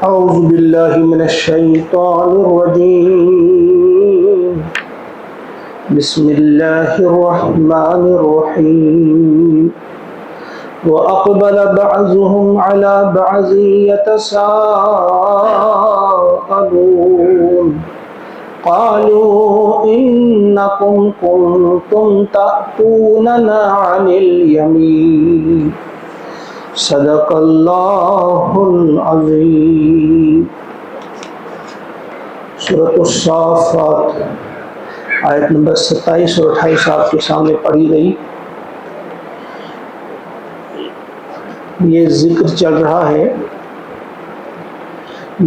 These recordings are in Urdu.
أعوذ بالله من الشيطان الرجيم بسم الله الرحمن الرحيم وأقبل بعضهم على بعض يتساءلون قالوا إنكم كنتم تأتوننا عن اليمين صدق اللہ العظیم۔ سورۃ الصافات آیت نمبر 27 اور 28 آپ کے سامنے پڑھی گئی۔ یہ ذکر چل رہا ہے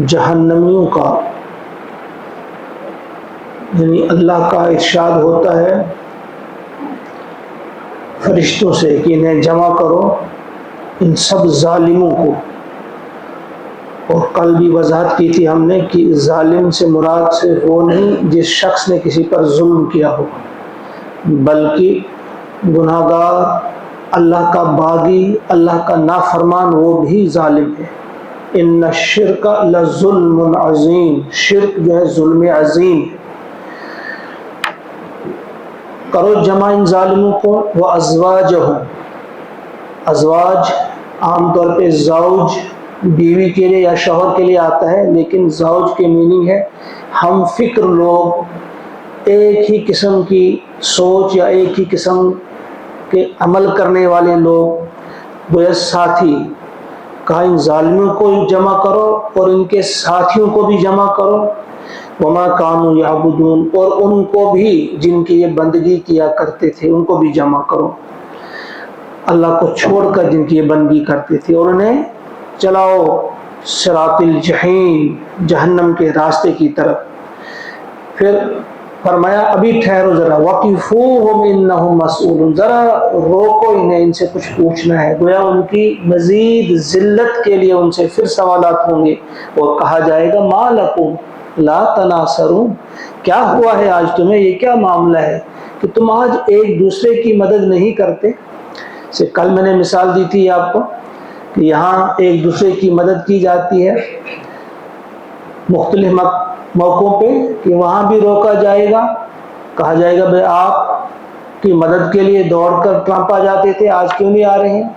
جہنمیوں کا، یعنی اللہ کا ارشاد ہوتا ہے فرشتوں سے کہ انہیں جمع کرو، ان سب ظالموں کو۔ اور کل بھی وضاحت کی تھی ہم نے کہ ظالم سے مراد سے وہ نہیں جس شخص نے کسی پر ظلم کیا ہو، بلکہ گناہگار، اللہ کا باغی، اللہ کا نافرمان، وہ بھی ظالم ہے۔ ان الشرک لظلم عظیم، شرک جو ہے ظلم عظیم ہے۔ کرو جمع ان ظالموں کو، وازواجہم، ازواج عام طور پہ زوج بیوی کے لیے یا شوہر کے لیے آتا ہے، لیکن زوج کے میننگ ہے ہم فکر لوگ، ایک ہی قسم کی سوچ یا ایک ہی قسم کے عمل کرنے والے لوگ، گویا ساتھی۔ کہا ان ظالموں کو جمع کرو اور ان کے ساتھیوں کو بھی جمع کرو، وما کانوا یعبدون، اور ان کو بھی جن کی یہ بندگی کیا کرتے تھے ان کو بھی جمع کرو، اللہ کو چھوڑ کر جن کی یہ بندگی کرتے تھے، اور انہیں چلاؤ صراط الجحیم، جہنم کے راستے کی طرف۔ پھر فرمایا ابھی ٹھہرو ذرا، وقفوہم انہم مسئولون، ذرا روکو انہیں، ان سے کچھ پوچھنا ہے۔ گویا ان کی مزید ذلت کے لیے ان سے پھر سوالات ہوں گے، اور کہا جائے گا ما لکم لا تناصرون، کیا ہوا ہے آج تمہیں، یہ کیا معاملہ ہے کہ تم آج ایک دوسرے کی مدد نہیں کرتے۔ سے کل میں نے مثال دی تھی آپ کو کہ یہاں ایک دوسرے کی مدد کی جاتی ہے مختلف موقعوں پہ، کہ وہاں بھی روکا جائے گا، کہا جائے گا بھائی آپ کی مدد کے لیے دوڑ کر ٹرمپ آ جاتے تھے، آج کیوں نہیں آ رہے ہیں۔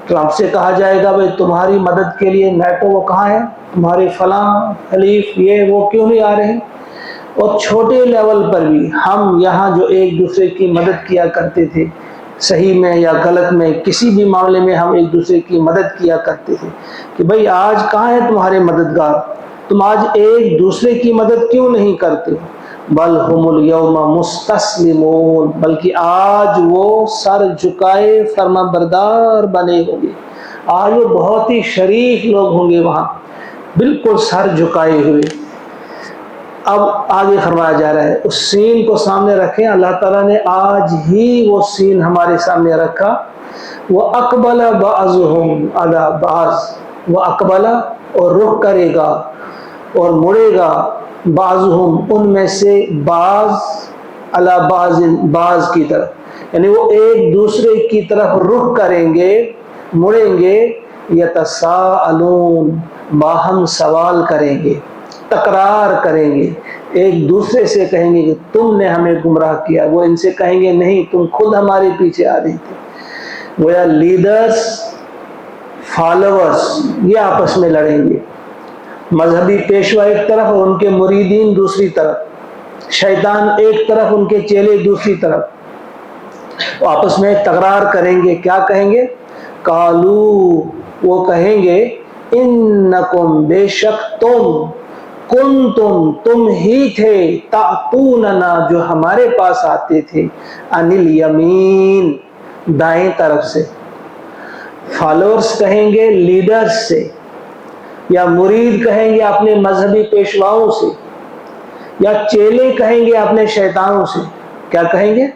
ٹرمپ سے کہا جائے گا بھائی تمہاری مدد کے لیے نیٹو وہ کہاں ہے، تمہارے فلاں حلیف یہ وہ کیوں نہیں آ رہے ہیں۔ اور چھوٹے لیول پر بھی ہم یہاں جو ایک دوسرے کی مدد کیا کرتے تھے، صحیح میں یا غلط میں، کسی بھی معاملے میں ہم ایک دوسرے کی مدد کیا کرتے تھے، کہ بھئی آج کہاں ہیں تمہارے مددگار، تم آج ایک دوسرے کی مدد کیوں نہیں کرتے۔ بل ہم الیوم مستسلمون، بلکہ آج وہ سر جھکائے فرما بردار بنے ہوں گے، آج وہ بہت ہی شریف لوگ ہوں گے وہاں، بالکل سر جھکائے ہوئے۔ اب آگے فرمایا جا رہا ہے، اس سین کو سامنے رکھیں، اللہ تعالیٰ نے آج ہی وہ سین ہمارے سامنے رکھا۔ وَأَقْبَلَ بَعْضُهُمْ عَلَى بَعْضٍ، وَأَقْبَلَ، اور رخ کرے گا اور مڑے گا، بعضهم، ان میں سے بعض، علی بعض، بعض کی طرف، یعنی وہ ایک دوسرے کی طرف رخ کریں گے، مڑیں گے، یتساءلون، باہم سوال کریں گے، تکرار کریں گے، ایک دوسرے سے کہیں گے کہ تم نے ہمیں گمراہ کیا، وہ ان سے کہیں گے نہیں تم خود ہمارے پیچھے آ رہی تھے۔ گویا لیڈرز، فالوورز یہ آپس میں لڑیں گے، مذہبی پیشوا ایک طرف اور ان کے مریدین دوسری طرف، شیطان ایک طرف ان کے چیلے دوسری طرف، وہ آپس میں تکرار کریں گے۔ کیا کہیں گے؟ قالو، وہ کہیں گے انکم، بے شک تم، تم ہی تھے، تأتوننا، جو ہمارے پاس آتے تھے، عن الیمین، دائیں طرف سے۔ فالوورز کہیں گے لیڈرز سے، یا مرید کہیں گے اپنے مذہبی پیشواؤں سے، یا چیلے کہیں گے اپنے شیطانوں سے۔ کیا کہیں گے؟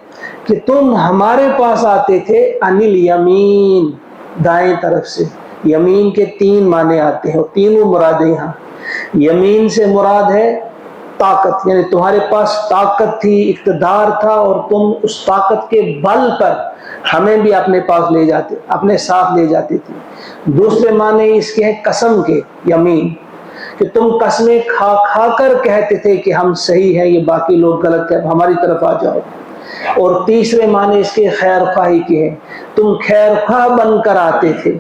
کہ تم ہمارے پاس آتے تھے عن الیمین، دائیں طرف سے۔ یمین کے 3 معنی آتے ہیں، اور تینوں مرادیں یہاں۔ یمین سے مراد ہے طاقت، یعنی تمہارے پاس طاقت تھی، اقتدار تھا، اور تم اس طاقت کے بل پر ہمیں بھی اپنے پاس لے جاتے، اپنے ساتھ لے جاتے تھے۔ دوسرے معنی اس کے ہیں قسم کے، یمین، کہ تم قسمیں کھا کھا کر کہتے تھے کہ ہم صحیح ہیں، یہ باقی لوگ غلط ہیں، ہماری طرف آ جاؤ۔ اور تیسرے معنی اس کے خیر خواہی کے ہیں، تم خیر خواہ بن کر آتے تھے،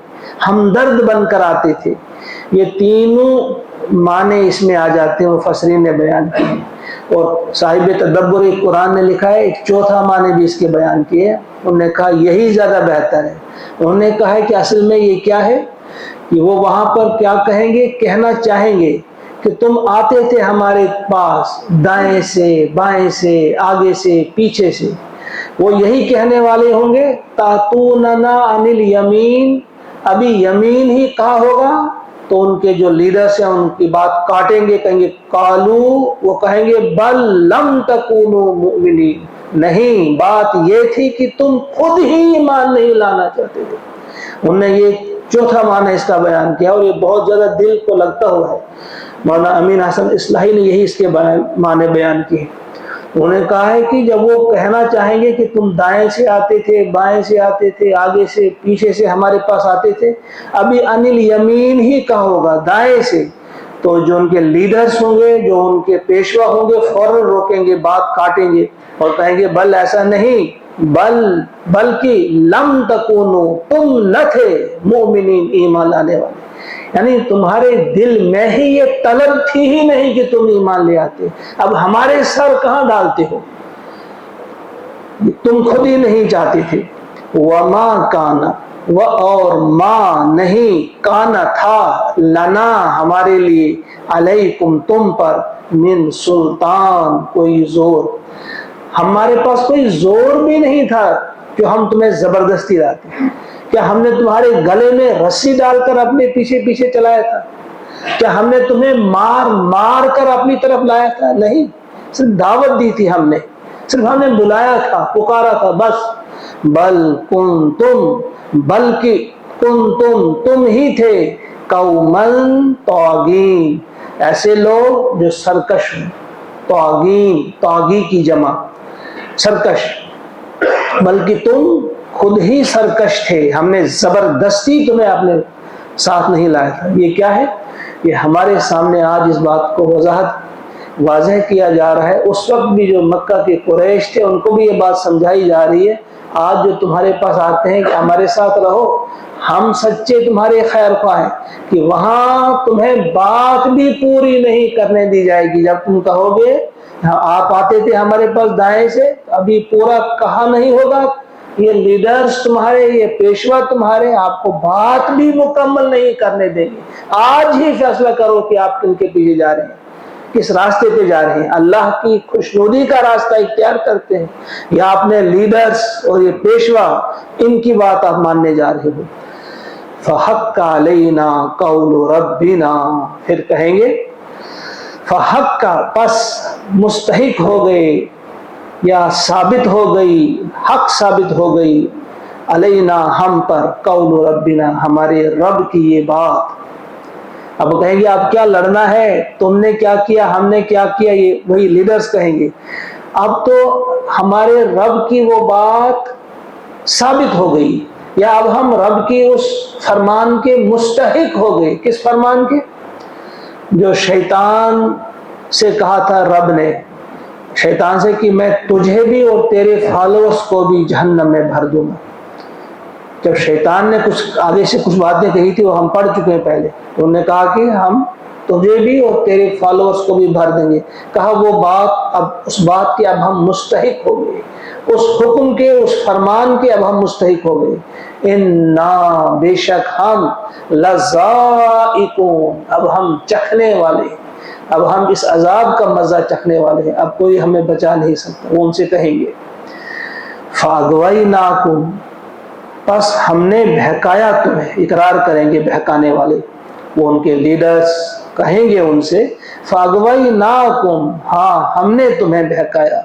ہمدرد بن کر آتے تھے۔ یہ تینوں معنی اس میں آ جاتے ہیں، مفسرین نے بیان کیے ہیں۔ اور صاحب تدبر قرآن نے لکھا ہے، ایک چوتھا معنی بھی اس کے بیان کیے ہیں۔ انہوں نے کہا یہی زیادہ بہتر ہے۔ انہوں نے کہا ہے کہ اصل میں یہ کیا ہے کہ وہ وہاں پر کیا کہیں گے، کہنا چاہیں گے کہ تم آتے تھے ہمارے پاس دائیں سے بائیں سے آگے سے پیچھے سے۔ وہ یہی کہنے والے ہوں گے تاتوننا عن الیمین، ابھی یمین ہی کہا ہوگا تو ان کے جو لیڈرز ہیں ان کی بات کاٹیں گے، کہیں گے قالو، وہ کہیں گے بل لم تکونوا مؤمنین، نہیں بات یہ تھی کہ تم خود ہی ایمان نہیں لانا چاہتے تھے۔ انہوں نے یہ چوتھا معنی اس کا بیان کیا، اور یہ بہت زیادہ دل کو لگتا ہوا ہے۔ مولانا امین حسن اصلاحی نے یہی اس کے معنی بیان کیے۔ انہوں نے کہا ہے کہ جب وہ کہنا چاہیں گے کہ تم دائیں سے آتے تھے، بائیں سے آتے تھے، آگے سے پیچھے سے ہمارے پاس آتے تھے، ابھی عن الیمین ہی کہا ہوگا دائیں سے، تو جو ان کے لیڈرز ہوں گے، جو ان کے پیشوا ہوں گے، فوراً روکیں گے، بات کاٹیں گے اور کہیں گے بل ایسا نہیں، بلکہ لم تکونو، تم نہ تھے مومنین، ایمان لانے والے، یعنی تمہارے دل میں ہی یہ طلب تھی ہی نہیں کہ تم ایمان لے آتے، اب ہمارے سر کہاں ڈالتے ہو، تم خود ہی نہیں چاہتے تھے۔ وما کانا، و اور ما نہیں، کانا تھا، لنا ہمارے لیے، علیکم تم پر، من سلطان کوئی زور، ہمارے پاس کوئی زور بھی نہیں تھا کہ ہم تمہیں زبردستی لاتے۔ کیا ہم نے تمہارے گلے میں رسی ڈال کر اپنے پیچھے پیچھے چلایا تھا؟ کیا ہم نے تمہیں مار مار کر اپنی طرف لایا تھا؟ نہیں، صرف دعوت دی تھی ہم نے، صرف ہم نے بلایا تھا، پکارا تھا بس۔ بل کنتم، بلکہ کنتم تم ہی تھے، قومن طاغین، ایسے لوگ جو سرکش ہیں، طاغین، طاغی کی جمع سرکش، بلکہ تم خود ہی سرکش تھے، ہم نے زبردستی تمہیں اپنے ساتھ نہیں لایا تھا۔ یہ کیا ہے؟ یہ ہمارے سامنے آج اس بات کو واضح کیا جا رہا ہے۔ اس وقت بھی جو مکہ کے قریش تھے ان کو بھی یہ بات سمجھائی جا رہی ہے، آج جو تمہارے پاس آتے ہیں کہ ہمارے ساتھ رہو، ہم سچے تمہارے خیر خواہ ہیں، کہ وہاں تمہیں بات بھی پوری نہیں کرنے دی جائے گی۔ جب تم کہو گے آپ آتے تھے ہمارے پاس دائیں سے، ابھی پورا کہا نہیں ہوگا، یہ لیڈرز تمہارے، یہ پیشوا تمہارے آپ کو بات بھی مکمل نہیں کرنے دیں گے۔ آج ہی فیصلہ کرو کہ آپ کن کے پیچھے جا رہے ہیں، کس راستے پہ جا رہے ہیں، اللہ کی خوشنودی کا راستہ اختیار کرتے ہیں یا اپنے لیڈرز اور یہ پیشوا ان کی بات آپ ماننے جا رہے ہو۔ فحق علینا قول ربنا، پھر کہیں گے فحق کا، پس مستحق ہو گئے یا ثابت ہو گئی، حق ثابت ہو گئی، علینا ہم پر، قول ربنا ہمارے رب کی یہ بات۔ اب کہیں گے آپ کیا لڑنا ہے، تم نے کیا کیا، ہم نے کیا کیا، یہ وہی لیڈرز کہیں گے۔ اب تو ہمارے رب کی وہ بات ثابت ہو گئی، یا اب ہم رب کی اس فرمان کے مستحق ہو گئے۔ کس فرمان کے؟ جو شیطان سے کہا تھا رب نے، شیطان سے کہ میں تجھے بھی اور تیرے فالوورز کو بھی جہنم میں بھر دوں گا۔ جب شیطان نے کچھ آگے سے کچھ باتیں کہی تھی، وہ ہم پڑھ چکے ہیں پہلے، انہوں نے کہا کہ ہم تجھے بھی اور تیرے فالوورز کو بھی بھر دیں گے۔ کہا وہ بات، اب اس بات کے اب ہم مستحق ہو گئے، اس حکم کے، اس فرمان کے اب ہم مستحق ہو گئے۔ انا، بے شک ہم، لذائقون، اب ہم چکھنے والے، اب ہم اس عذاب کا مزہ چکھنے والے ہیں، اب کوئی ہمیں بچا نہیں سکتا۔ وہ ان سے کہیں گے فاغویناکم، پس ہم نے بہکایا تمہیں، اقرار کریں گے بہکانے والے، وہ ان کے لیڈرز کہیں گے ان سے فاغویناکم، ہاں ہم نے تمہیں بہکایا،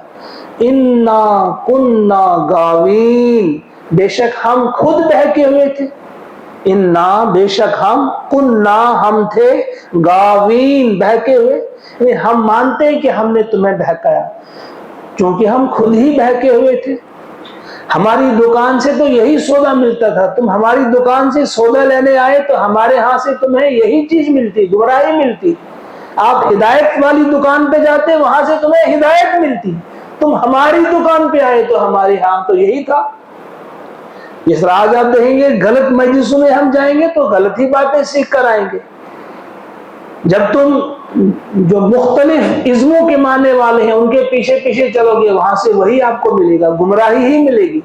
انا کننا غاوین، بے شک ہم خود بہکے ہوئے تھے، انا بے شک ہم، کننا ہم تھے، غاوین بہکے ہوئے، یعنی ہم مانتے ہیں کہ ہم نے تمہیں بہکایا چونکہ ہم خود ہی بہکے ہوئے تھے۔ ہماری دکان سے تو یہی سودا ملتا تھا، تم ہماری دکان سے سودا لینے آئے تو ہمارے ہاں سے تمہیں یہی چیز ملتی، گمراہی ملتی، آپ ہدایت والی دکان پہ جاتے وہاں سے تمہیں ہدایت ملتی، تم ہماری دکان پہ آئے تو ہمارے ہاں تو یہی تھا۔ جس طرح آج آپ دیکھیں گے غلط مجلسوں میں ہم جائیں گے تو غلط ہی باتیں سیکھ کر آئیں گے۔ جب تم جو مختلف ازموں کے ماننے والے ہیں ان کے پیچھے پیچھے چلو گے وہاں سے وہی آپ کو ملے گا، گمراہی ہی ملے گی۔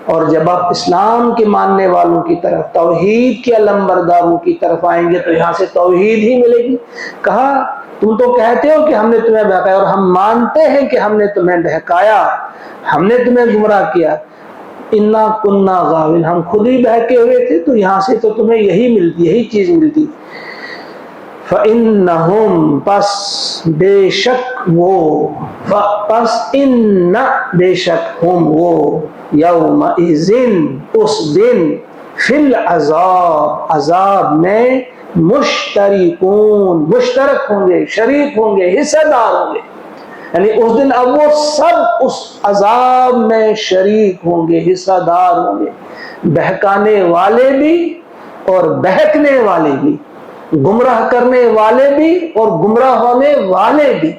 اور جب آپ اسلام کے ماننے والوں کی طرف، توحید کے علمبرداروں کی طرف آئیں گے تو یہاں سے توحید ہی ملے گی۔ کہا تم تو کہتے ہو کہ ہم نے تمہیں بہکایا، اور ہم مانتے ہیں کہ ہم نے تمہیں بہکایا، ہم نے تمہیں گمراہ کیا۔ انا کننا غاوین، ہم خود ہی بہکے ہوئے تھے، تو یہاں سے تو تمہیں یہی ملتی، یہی چیز ملتی۔ فَإِنَّهُمْ پس بے شک وہ، پس ان بے شک ہم وہ، یومئذ اس دن، فی العذاب عذاب میں، مشترکون مشترک ہوں گے، شریک ہوں گے، حصہ دار ہوں گے۔ یعنی اس دن اب وہ سب اس عذاب میں شریک ہوں گے، حصہ دار ہوں گے، بہکانے والے بھی اور بہکنے والے بھی، گمراہ کرنے والے بھی اور گمراہ ہونے والے بھی،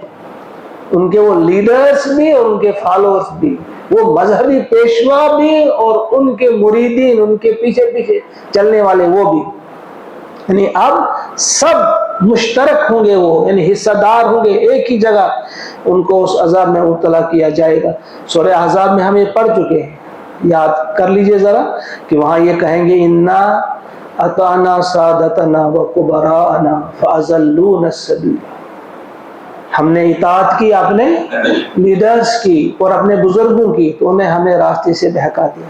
ان کے وہ لیڈرز بھی اور ان کے فالوورز بھی، وہ مذہبی پیشوا بھی اور ان کے مریدین، ان کے پیچھے پیچھے چلنے والے وہ بھی۔ یعنی اب سب مشترک ہوں گے، وہ یعنی حصہ دار ہوں گے، ایک ہی جگہ ان کو اس عذاب میں مبتلا کیا جائے گا۔ سورہ احزاب میں ہم یہ پڑھ چکے ہیں، یاد کر لیجئے ذرا کہ وہاں یہ کہیں گے انا اطعنا سادتنا وکبراءنا فاضلونا السبیل، ہم نے اطاعت کی اپنے لیڈرز کی اور اپنے بزرگوں کی تو انہیں ہمیں راستے سے بہکا دیا۔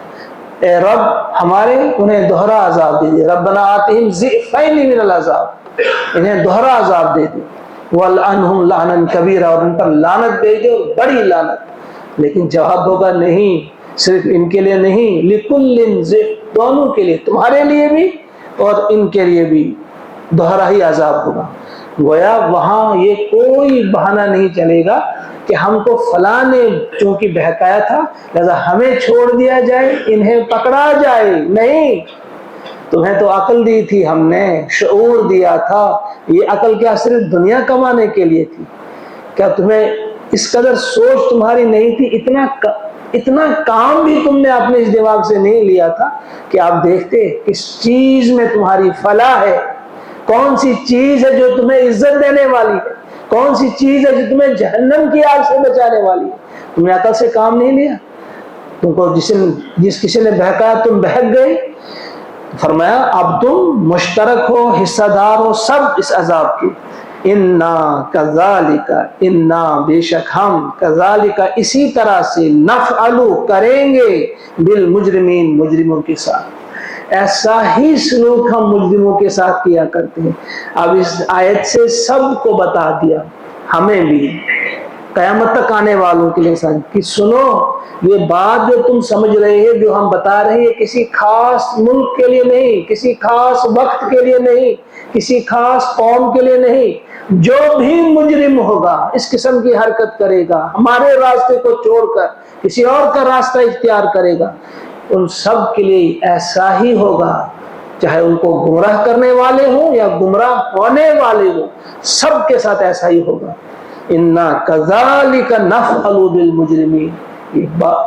اے رب ہمارے انہیں دوہرا عذاب دے دے، ربنا آتہم ضعفین من العذاب، انہیں دوہرا عذاب دے دے، وَلْعَنْهُمْ لَعْنًا كَبِيرًا، اور ان پر لعنت دے دے اور بڑی لعنت۔ لیکن جواب ہوگا نہیں، صرف ان کے لیے نہیں، لِكُلٍّ ضِعْفٌ، دونوں کے لیے، تمہارے لیے بھی اور ان کے لیے بھی دوہرا ہی عذاب ہوگا۔ گویا وہاں یہ کوئی بہانہ نہیں چلے گا کہ ہم کو فلاں نے چونکہ بہکایا تھا لہذا ہمیں چھوڑ دیا جائے، انہیں پکڑا جائے، نہیں، تمہیں تو عقل دی تھی ہم نے، شعور دیا تھا، یہ عقل کیا صرف دنیا کمانے کے لیے تھی؟ کیا تمہیں اس قدر سوچ تمہاری نہیں تھی؟ اتنا کام بھی تم نے اپنے اس دماغ سے نہیں لیا تھا کہ آپ دیکھتے کس چیز میں تمہاری فلاح ہے، کون سی چیز ہے جو تمہیں عزت دینے والی ہے، کون سی چیز ہے جو تمہیں جہنم کی آگ سے بچانے والی ہے؟ تم نے عقل سے کام نہیں لیا، تم کو جس کسی نے بہکایا تم بہک گئے۔ فرمایا اب تم مشترک ہو، حصہ دار ہو سب اس عذاب کی۔ انا کذالک، انا بے شک ہم، کذالک اسی طرح سے، نفعل کریں گے، بالمجرمین مجرموں کے ساتھ، ایسا ہی سلوک ہم مجرموں کے ساتھ کیا کرتے ہیں۔ اب اس آیت سے سب کو بتا دیا، ہمیں بھی، قیامت تک آنے والوں کے لیے کہ سنو یہ بات جو تم سمجھ رہے ہیں، جو ہم بتا رہے ہیں، کسی خاص ملک کے لیے نہیں، کسی خاص وقت کے لیے نہیں، کسی خاص قوم کے لیے نہیں، جو بھی مجرم ہوگا، اس قسم کی حرکت کرے گا، ہمارے راستے کو چھوڑ کر کسی اور کا راستہ اختیار کرے گا، ان سب کے لیے ایسا ہی ہوگا، چاہے ان کو گمراہ کرنے والے ہوں یا گمراہ ہونے والے ہوں، سب کے ساتھ ایسا ہی ہوگا۔ اِنَّا كَذَلِكَ نَفْعَلُ بِالْمُجْرِمِينَ،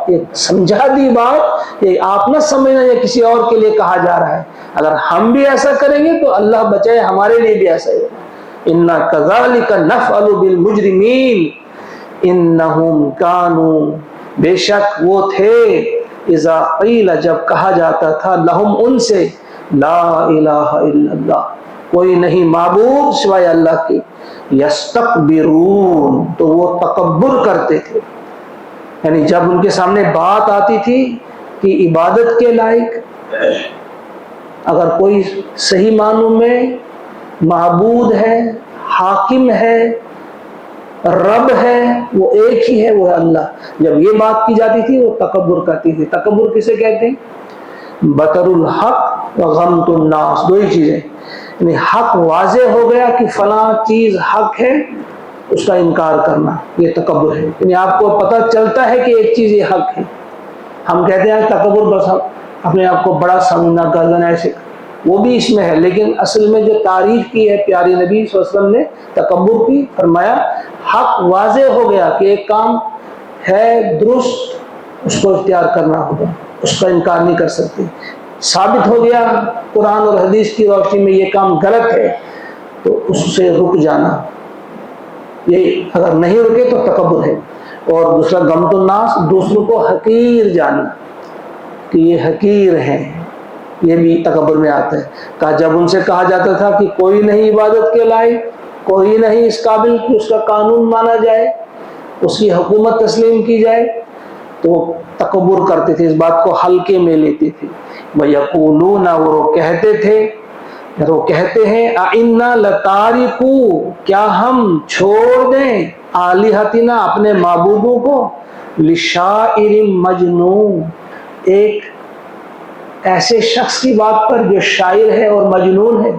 یہ سمجھا دی بات، یہ آپ نہ سمجھنا یہ کسی اور کے لیے کہا جا رہا ہے، اگر ہم بھی ایسا کریں گے تو اللہ بچائے ہمارے لیے بھی ایسا ہی ہوگا۔ اِنَّا كَذَلِكَ نَفْعَلُ بِالْمُجْرِمِينَ إِنَّهُمْ كَانُوا، بے شک وہ تھے، اذا قیل جب کہا جاتا تھا، لہم ان سے، لا الہ الا اللہ، کوئی نہیں معبود سوائے اللہ کے، یستکبرون، تو وہ تکبر کرتے تھے۔ یعنی جب ان کے سامنے بات آتی تھی کہ عبادت کے لائق اگر کوئی صحیح معنوں میں معبود ہے، حاکم ہے، رب ہے، وہ ایک ہی ہے، وہ ہے اللہ، جب یہ بات کی جاتی تھی وہ تکبر کرتی تھی۔ تکبر کسے کہتے ہیں؟ بطر الحق و غمط الناس، دو ہی چیزیں، یعنی حق واضح ہو گیا کہ فلاں چیز حق ہے، اس کا انکار کرنا، یہ تکبر ہے۔ یعنی آپ کو پتہ چلتا ہے کہ ایک چیز یہ حق ہے، ہم کہتے ہیں تکبر، بس اپنے آپ کو بڑا سمجھنا، گردن ایسے، وہ بھی اس میں ہے، لیکن اصل میں جو تعریف کی ہے پیارے نبی صلی اللہ علیہ وسلم نے تکبر کی، فرمایا حق واضح ہو گیا کہ ایک کام ہے درست، اس کو اختیار کرنا ہوگا، اس کا انکار نہیں کر سکتے۔ ثابت ہو گیا قرآن اور حدیث کی روشنی میں یہ کام غلط ہے تو اس سے رک جانا، یہ اگر نہیں رکے تو تکبر ہے۔ اور دوسرا غمط الناس، دوسروں کو حقیر جاننا کہ یہ حقیر ہیں، یہ بھی تکبر میں آتا ہے۔ کہا جب ان سے کہا جاتا تھا کہ کوئی نہیں عبادت کے لائق، کوئی نہیں اس قابل کہ اس کا قانون مانا جائے، اس کی حکومت تسلیم کی جائے، تو وہ تکبر کرتے تھے، اس بات کو ہلکے میں لیتے تھے۔ وَيَقُولُونَ، وہ کہتے تھے، وہ کہتے ہیں اَإِنَّا لَتَارِكُو، کیا ہم چھوڑ دیں آلِہَتِنَا، اپنے معبودوں کو، لِشَاعِرٍ مجنون، ایک ایسے شخص کی بات پر جو شاعر ہے اور مجنون ہے،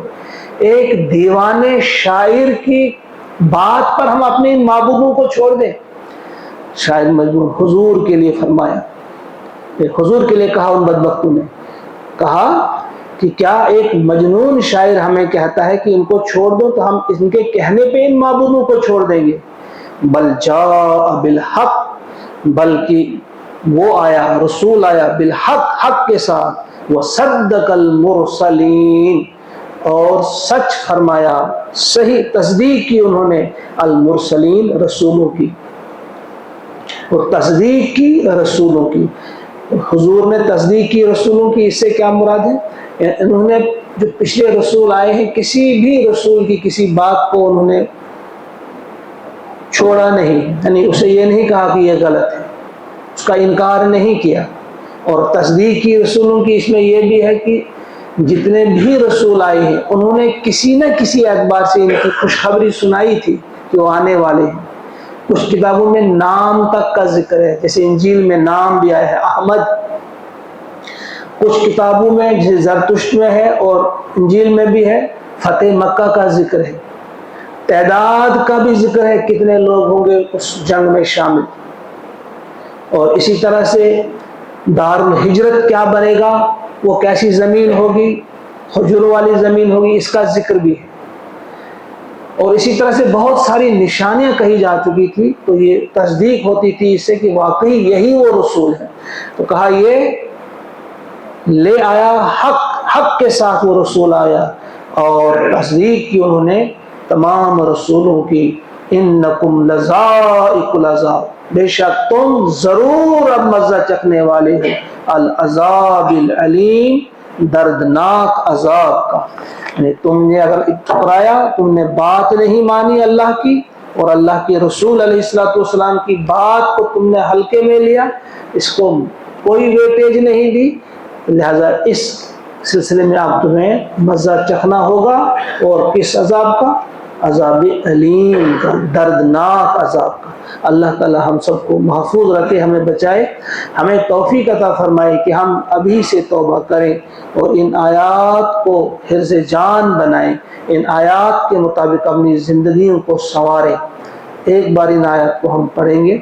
ایک دیوانے شاعر کی بات پر ہم اپنے ان معبودوں کو چھوڑ دیں۔ شاعر مجنون حضور کے لیے فرمایا، حضور کے لیے کہا، ان بدبختوں نے کہا کہ کیا ایک مجنون شاعر ہمیں کہتا ہے کہ ان کو چھوڑ دو، تو ہم ان کے کہنے پہ ان معبودوں کو چھوڑ دیں گے؟ بل جاء بالحق، بلکہ وہ آیا، رسول آیا، بالحق، حق کے ساتھ، وصدق المرسلین، اور سچ فرمایا، صحیح تصدیق کی انہوں نے، المرسلین، رسولوں کی، اور تصدیق کی رسولوں کی۔ حضور نے تصدیق کی رسولوں کی، اس سے کیا مراد ہے؟ انہوں نے جو پچھلے رسول آئے ہیں، کسی بھی رسول کی کسی بات کو انہوں نے چھوڑا نہیں، یعنی اسے یہ نہیں کہا کہ یہ غلط ہے، اس کا انکار نہیں کیا۔ اور تصدیق کی رسولوں کی اس میں یہ بھی ہے کہ جتنے بھی رسول آئے ہیں انہوں نے کسی نہ کسی اعتبار سے ان کی خوشخبری سنائی تھی کہ وہ آنے والے ہیں۔ کچھ کتابوں میں نام تک کا ذکر ہے، جیسے انجیل میں نام بھی آیا ہے احمد، کچھ کتابوں میں جیسے زرتشت میں ہے اور انجیل میں بھی ہے فتح مکہ کا ذکر ہے، تعداد کا بھی ذکر ہے، کتنے لوگ ہوں گے اس جنگ میں شامل، اور اسی طرح سے دار الہجرت کیا بنے گا، وہ کیسی زمین ہوگی، حجر والی زمین ہوگی، اس کا ذکر بھی ہے۔ اور اسی طرح سے بہت ساری نشانیاں کہی جا چکی تھی، تو یہ تصدیق ہوتی تھی اس سے کہ واقعی یہی وہ رسول ہے۔ تو کہا یہ لے آیا حق کے ساتھ وہ رسول آیا، اور تصدیق کی انہوں نے تمام رسولوں کی۔ انکم لذائق العذاب، بے شک تم ضرور اب مزہ چکھنے والے ہو، العذاب العلیم، دردناک عذاب کا۔ یعنی تم نے اگر ٹھکرایا، تم نے بات نہیں مانی اللہ کی، اور اللہ کے رسول علیہ السلام کی بات کو تم نے ہلکے میں لیا، اس کو کوئی ویٹیج نہیں دی، لہذا اس سلسلے میں آپ تمہیں مزہ چکھنا ہوگا۔ اور کس عذاب کا؟ عذاب علیم کا، دردناک عذاب کا۔ اللہ تعالی ہم سب کو محفوظ رکھے، ہمیں بچائے، ہمیں توفیق عطا فرمائے کہ ہم ابھی سے توبہ کریں اور ان آیات کو حرز جان بنائیں، ان آیات کے مطابق اپنی زندگیوں کو سنواریں۔ ایک بار ان آیات کو ہم پڑھیں گے۔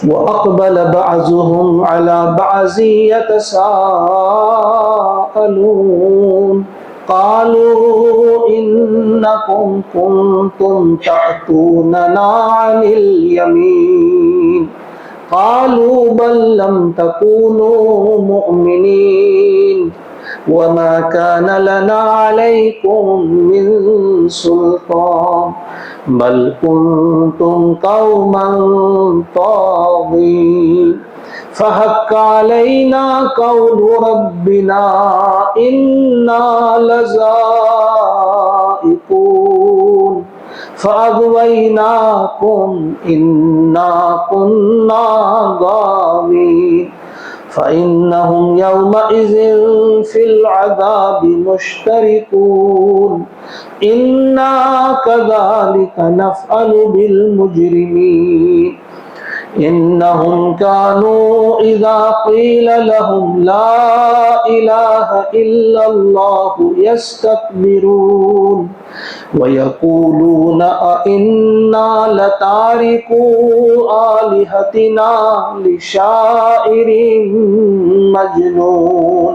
وَأَقْبَلَ بَعْضُهُمْ عَلَى بَعْضٍ يَتَسَاءَلُونَ قَالُوا إِنَّكُمْ كُنْتُمْ تَأْتُونَنَا عَنِ الْيَمِينِ قَالُوا بَل لَّمْ تَكُونُوا مُؤْمِنِينَ وَمَا كَانَ لَنَا عَلَيْكُمْ مِنْ سُلْطَانٍ بَلْ كُنْتُمْ قَوْمًا طَاغِينَ فَحَقَّ عَلَيْنَا قَوْلُ رَبِّنَا إِنَّا لَذَائِقُونَ فَأَغْوَيْنَاكُمْ إِنَّا كُنَّا غَاوِينَ فَإِنَّهُمْ يَوْمَئِذٍ فِي الْعَذَابِ مُشْتَرِكُونَ إِنَّا كَذَلِكَ نَفْعَلُ بِالْمُجْرِمِينَ إِنَّهُمْ كَانُوا إِذَا قِيلَ لَهُمْ لَا إِلَهَ إِلَّا اللَّهُ يَسْتَكْبِرُونَ وَيَقُولُونَ أَإِنَّا لَتَارِكُو آلِهَتِنَا لِشَاعِرٍ مَجْنُونٍ